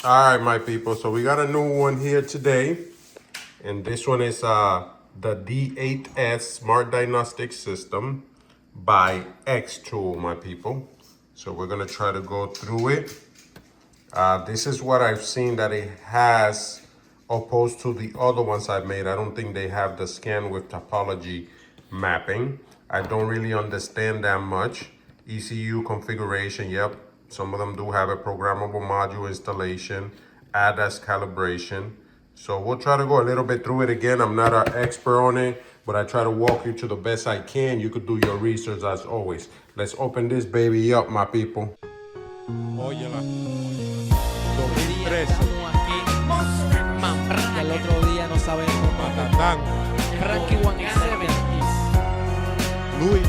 All right, my people. So we got a new one here today. And this one is the D8S Smart Diagnostic System by XTOOL, my people. So we're going to try to go through it. This is what I've seen that it has opposed to the other ones I've made. I don't think they have the scan with topology mapping. I don't really understand that much. ECU configuration, yep. Some of them do have a programmable module installation, ADAS calibration. So we'll try to go a little bit through it again. I'm not an expert on it, but I try to walk you to the best I can. You could do your research as always. Let's open this baby up, my people. Óyela. 2013. Estamos aquí. Y al otro día no sabemos. Matatán. Ranky 170. Luis.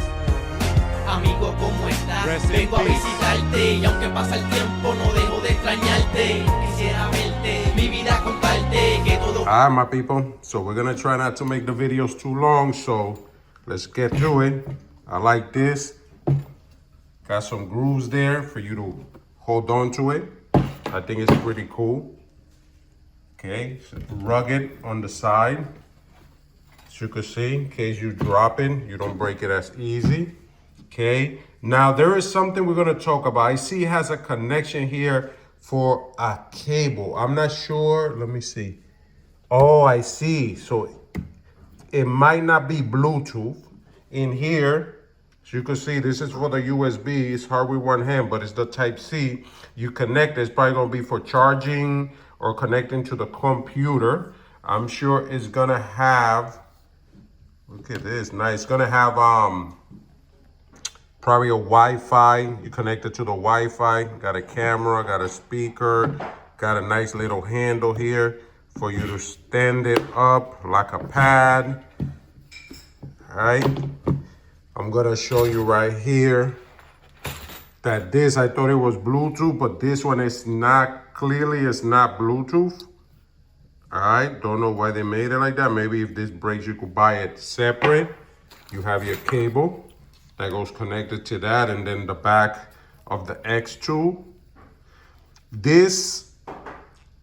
Amigo, ¿cómo estás? Rest in Vengo a peace. visitarte y aunque pasa el tiempo no dejo de extrañarte. Quisiera verte, mi vida comparte, que todo... All right, my people. So we're going to try not to make the videos too long. So let's get to it. I like this. Got some grooves there for you to hold on to it. I think it's pretty cool. Okay, so rugged on the side. As you can see, in case you drop it, you don't break it as easy. Okay, now there is something we're gonna talk about. I see it has a connection here for a cable. I'm not sure, let me see. Oh, I see, so it might not be Bluetooth. In here, as you can see, this is for the USB. It's hard with one hand, but it's the Type-C. You connect, it's probably gonna be for charging or connecting to the computer. I'm sure it's gonna have, look at this, nice. It's gonna have probably a Wi-Fi. You connect it to the Wi-Fi. Got a camera, got a speaker, got a nice little handle here for you to stand it up like a pad. All right. I'm gonna show you right here that this, I thought it was Bluetooth, but this one is not, clearly it's not Bluetooth. All right, don't know why they made it like that. Maybe if this breaks, you could buy it separate. You have your cable that goes connected to that, and then the back of the X2. This,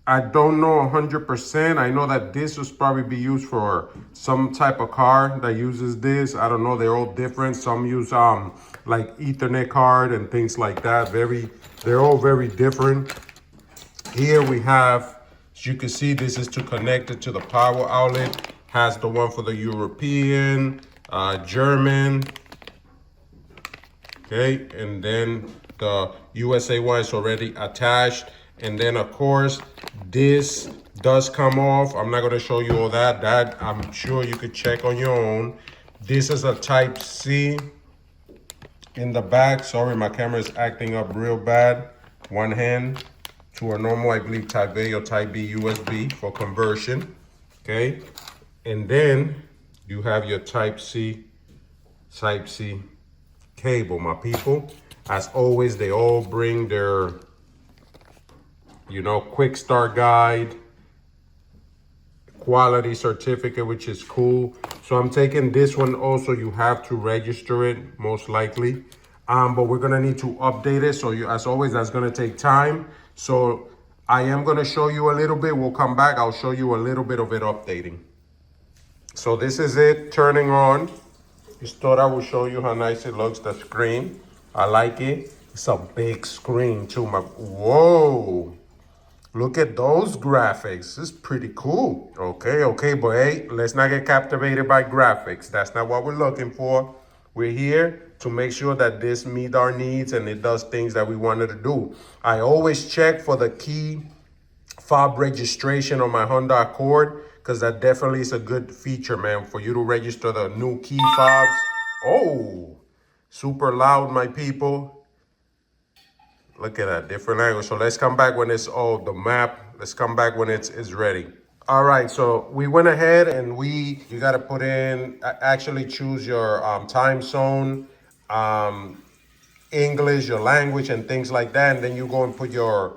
I don't know 100%. I know that this was probably be used for some type of car that uses this. I don't know, they're all different. Some use like Ethernet card and things like that. They're all very different. Here we have, as you can see, this is to connect it to the power outlet. Has the one for the European, German. Okay, and then the USA one is already attached. And then of course, this does come off. I'm not gonna show you all that. That I'm sure you could check on your own. This is a Type-C in the back. Sorry, my camera is acting up real bad. One hand to a normal, I believe, Type A or Type B USB for conversion. Okay, and then you have your Type-C cable, my people. As always, they all bring their, you know, quick start guide, quality certificate, which is cool. So I'm taking this one also. You have to register it most likely, but we're gonna need to update it. So you, as always, that's gonna take time. So I am gonna show you a little bit. We'll come back. I'll show you a little bit of it updating. So this is it turning on. Just thought I would show you how nice it looks, the screen. I like it. It's a big screen too. Whoa. Look at those graphics. This is pretty cool. Okay, but hey, let's not get captivated by graphics. That's not what we're looking for. We're here to make sure that this meets our needs and it does things that we wanted to do. I always check for the key fob registration on my Honda Accord, because that definitely is a good feature, man, for you to register the new key fobs. Oh, super loud, my people. Look at that, different language. So let's come back when it's the map. Let's come back when it's ready. All right, so we went ahead and you got to put in, actually choose your time zone, English, your language, and things like that. And then you go and put your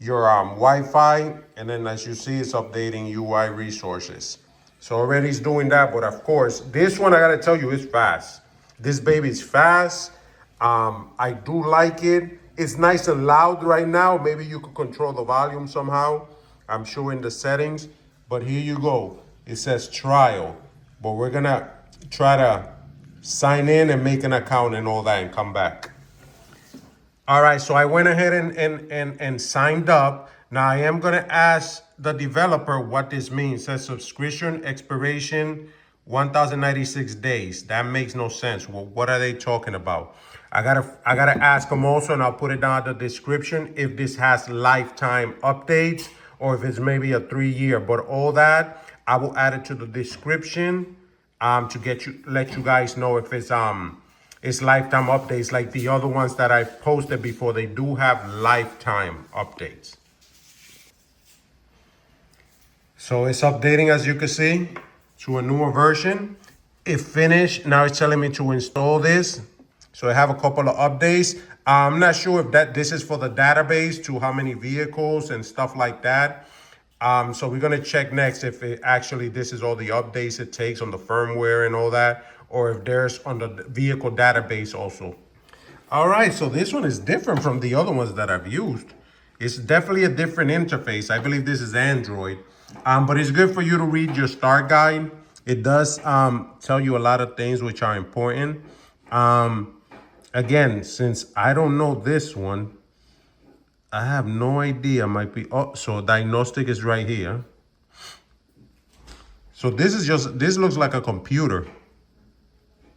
Wi-Fi, and then as you see, it's updating UI resources. So already it's doing that, but of course, this one, I gotta tell you, is fast. This baby is fast. I do like it. It's nice and loud right now. Maybe you could control the volume somehow. I'm sure in the settings. But here you go. It says trial. But we're gonna try to sign in and make an account and all that and come back. All right, so I went ahead and signed up. Now I am gonna ask the developer what this means. It says subscription expiration 1,096 days. That makes no sense. Well, what are they talking about? I gotta ask them also, and I'll put it down in the description if this has lifetime updates or if it's maybe a 3-year. But all that I will add it to the description to let you guys know if it's lifetime updates like the other ones that I posted before. They do have lifetime updates. So it's updating, as you can see, to a newer version. It finished. Now it's telling me to install this. So I have a couple of updates. I'm not sure if this is for the database to how many vehicles and stuff like that. So we're gonna check next if this is all the updates it takes on the firmware and all that, or if there's on the vehicle database also. All right, so this one is different from the other ones that I've used. It's definitely a different interface. I believe this is Android, but it's good for you to read your start guide. It does tell you a lot of things which are important. Again, since I don't know this one, I have no idea. Might be, so diagnostic is right here. So this looks like a computer.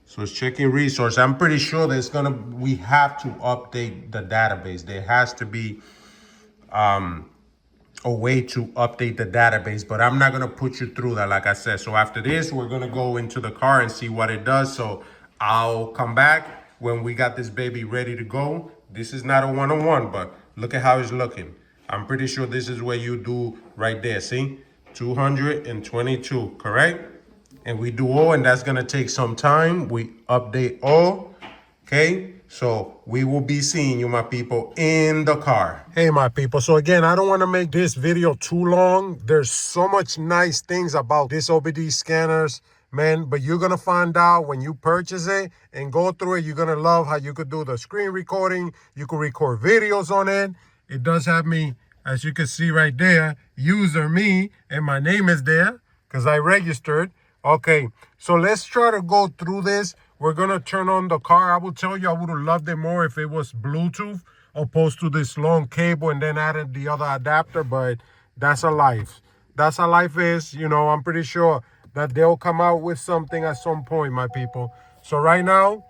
So it's checking resource. I'm pretty sure we have to update the database. There has to be a way to update the database, but I'm not gonna put you through that, like I said. So after this, we're gonna go into the car and see what it does. So I'll come back when we got this baby ready to go. This is not a one-on-one, but look at how it's looking. I'm pretty sure this is what you do right there. See, 222, correct? And we do all, and that's gonna take some time. We update all, okay? So we will be seeing you, my people, in the car. Hey, my people. So again, I don't want to make this video too long. There's so much nice things about this OBD scanners, man, but you're going to find out when you purchase it and go through it. You're going to love how you could do the screen recording. You could record videos on it. It does have me, as you can see right there, user me, and my name is there because I registered. Okay, so let's try to go through this. We're going to turn on the car. I will tell you, I would have loved it more if it was Bluetooth opposed to this long cable and then added the other adapter, but that's a life. That's how life is. You know, I'm pretty sure that they'll come out with something at some point, my people. So right now,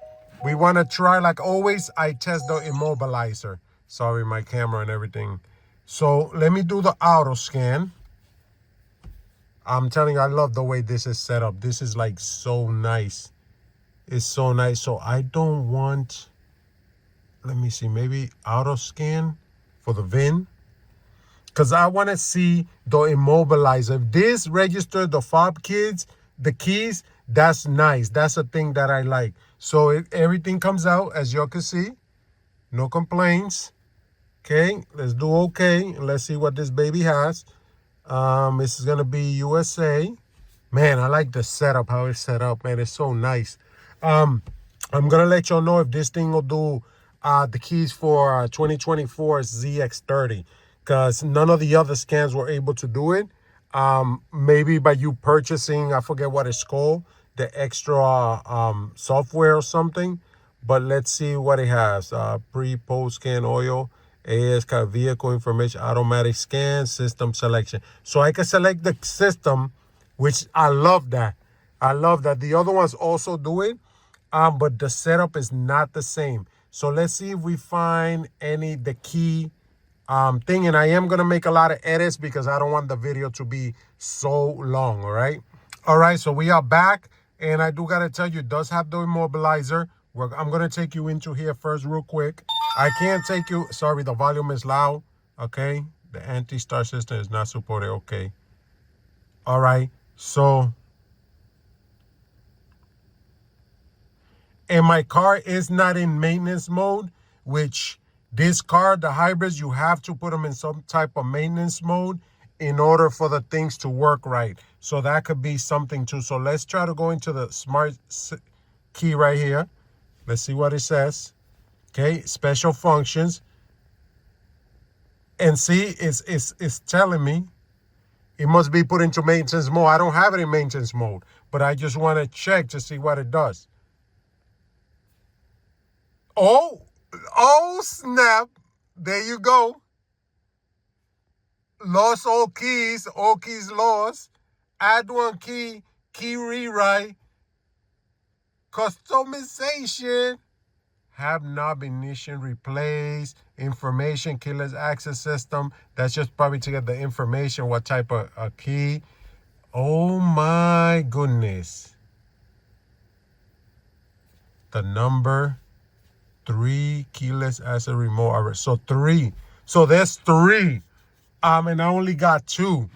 we want to try, like always, I test the immobilizer. Sorry, my camera and everything. So let me do the auto scan. I'm telling you, I love the way this is set up. This is like so nice. It's so nice. So I don't want, let me see, maybe auto scan for the VIN. Because I want to see the immobilizer. If this registered the fob kids, the keys, that's nice. That's a thing that I like. So everything comes out, as you can see. No complaints. Okay, let's do okay. Let's see what this baby has. This is going to be USA. Man, I like the setup, how it's set up, man. It's so nice. I'm going to let y'all know if this thing will do the keys for 2024 ZX30. Because none of the other scans were able to do it. Maybe by you purchasing, I forget what it's called, the extra software or something. But let's see what it has. Pre-post scan oil. AS got vehicle information, automatic scan, system selection. So I can select the system, which I love that. I love that. The other ones also do it, but the setup is not the same. So let's see if we find the key thing. And I am going to make a lot of edits because I don't want the video to be so long, all right? All right, so we are back. And I do got to tell you, it does have the immobilizer. I'm going to take you into here first real quick. I can't take you. Sorry, the volume is loud. Okay. The anti-start system is not supported. Okay. All right. So, and my car is not in maintenance mode, which this car, the hybrids, you have to put them in some type of maintenance mode in order for the things to work right. So that could be something too. So let's try to go into the smart key right here. Let's see what it says. Okay, special functions. And see, it's telling me it must be put into maintenance mode. I don't have it in maintenance mode, but I just want to check to see what it does. Oh, snap. There you go. Lost all keys lost. Add one key rewrite, customization, have knob ignition replaced, information, keyless access system. That's just probably to get the information, what type of a key. Oh my goodness. The number 3 keyless access remote. So 3. So there's 3. And I only got 2.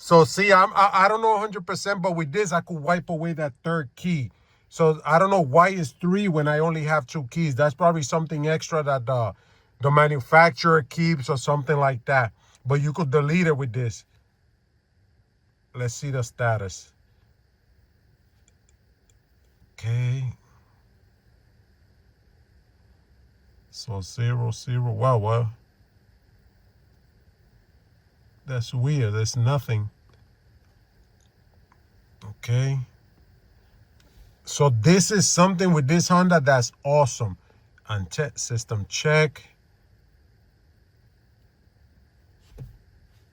So see, I don't know 100%, but with this I could wipe away that third key. So I don't know why it's 3 when I only have 2 keys. That's probably something extra that the manufacturer keeps or something like that. But you could delete it with this. Let's see the status. Okay. So 0, 0. Wow, well. That's weird. There's nothing. Okay. So this is something with this Honda that's awesome. And system check.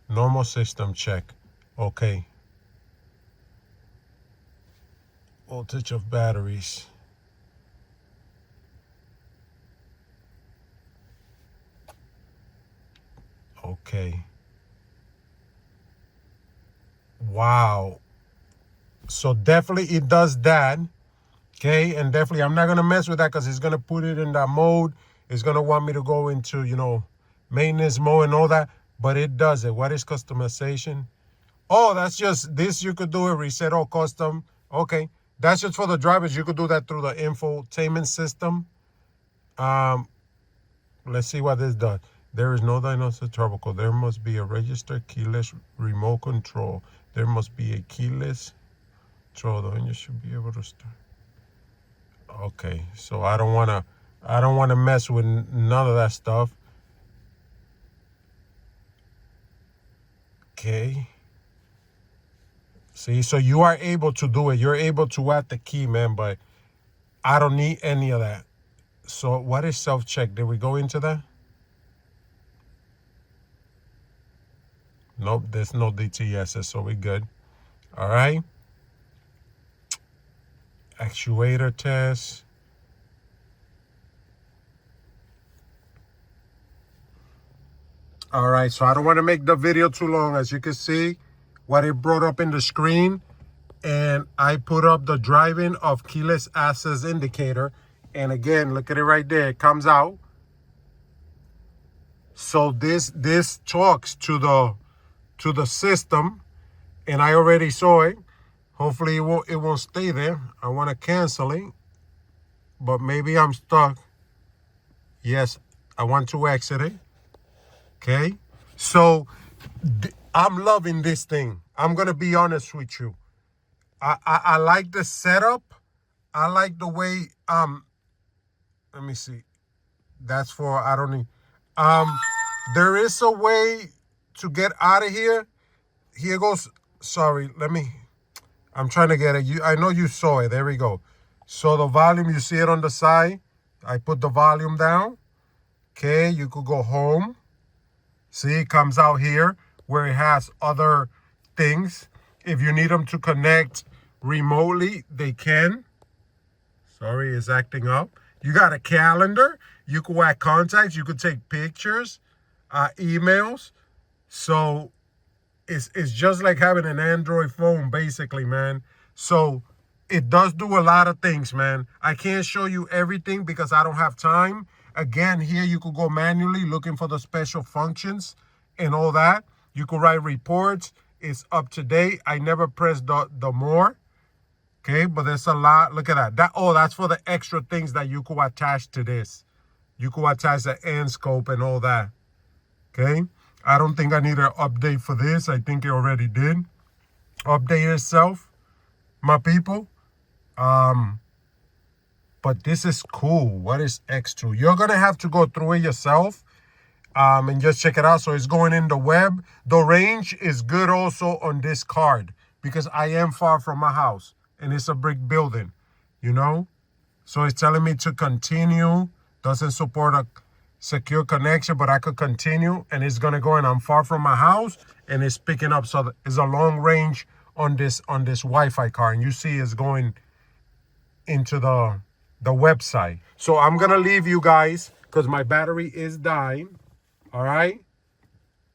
Normal system check. Okay. Voltage of batteries. Okay. Wow. So definitely it does that. Okay, and definitely I'm not going to mess with that because it's going to put it in that mode. It's going to want me to go into, maintenance mode and all that. But it does it. What is customization? Oh, that's just this. You could do it. Reset all custom. Okay, that's just for the drivers. You could do that through the infotainment system. Let's see what this does. There is no diagnostic trouble code. There must be a registered keyless remote control. There must be a keyless control. The engine should be able to start. Okay, so I don't wanna mess with none of that stuff. Okay. See, so you are able to do it. You're able to add the key, man, but I don't need any of that. So what is self-check? Did we go into that? Nope, there's no DTSs, so we're good. All right. Actuator test. All right, so I don't want to make the video too long. As you can see, what it brought up in the screen, and I put up the driving of keyless access indicator. And again, look at it right there. It comes out. So this talks to the system, and I already saw it. Hopefully it won't stay there. I want to cancel it, but maybe I'm stuck. Yes, I want to exit it. Okay, so I'm loving this thing. I'm gonna be honest with you. I like the setup. I like the way let me see. That's for I don't need there is a way to get out of here. Here goes. Sorry, I'm trying to get it. I know you saw it. There we go. So the volume, you see it on the side. I put the volume down. Okay, you could go home. See, it comes out here where it has other things. If you need them to connect remotely, they can. Sorry, it's acting up. You got a calendar. You could add contacts. You could take pictures, emails. So it's just like having an Android phone, basically, man. So it does do a lot of things, man. I can't show you everything because I don't have time. Again, here you could go manually looking for the special functions and all that. You could write reports. It's up to date. I never pressed the more. Okay, but there's a lot. Look at that. That's for the extra things that you could attach to this. You could attach the end scope and all that. Okay. I don't think I need an update for this. I think it already did. Update itself, my people. But this is cool. What is XTOOL? You're going to have to go through it yourself. And just check it out. So it's going in the web. The range is good also on this card because I am far from my house and it's a brick building, you know? So it's telling me to continue. Doesn't support a secure connection, but I could continue and it's gonna go in. I'm far from my house and it's picking up. So it's a long range on this Wi-Fi card. And you see it's going into the website. So I'm gonna leave you guys because my battery is dying. All right.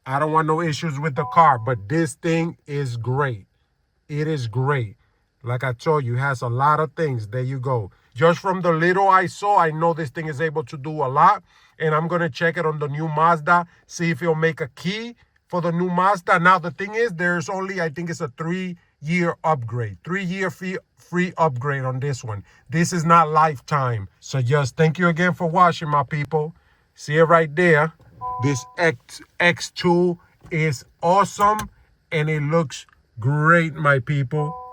I don't want no issues with the car, but this thing is great. It is great. Like I told you, it has a lot of things. There you go. Just from the little I saw, I know this thing is able to do a lot. And I'm going to check it on the new Mazda, see if it'll make a key for the new Mazda. Now, the thing is, there's only, I think it's a 3-year upgrade. 3-year free upgrade on this one. This is not lifetime. So just thank you again for watching, my people. See it right there. This XTOOL is awesome and it looks great, my people.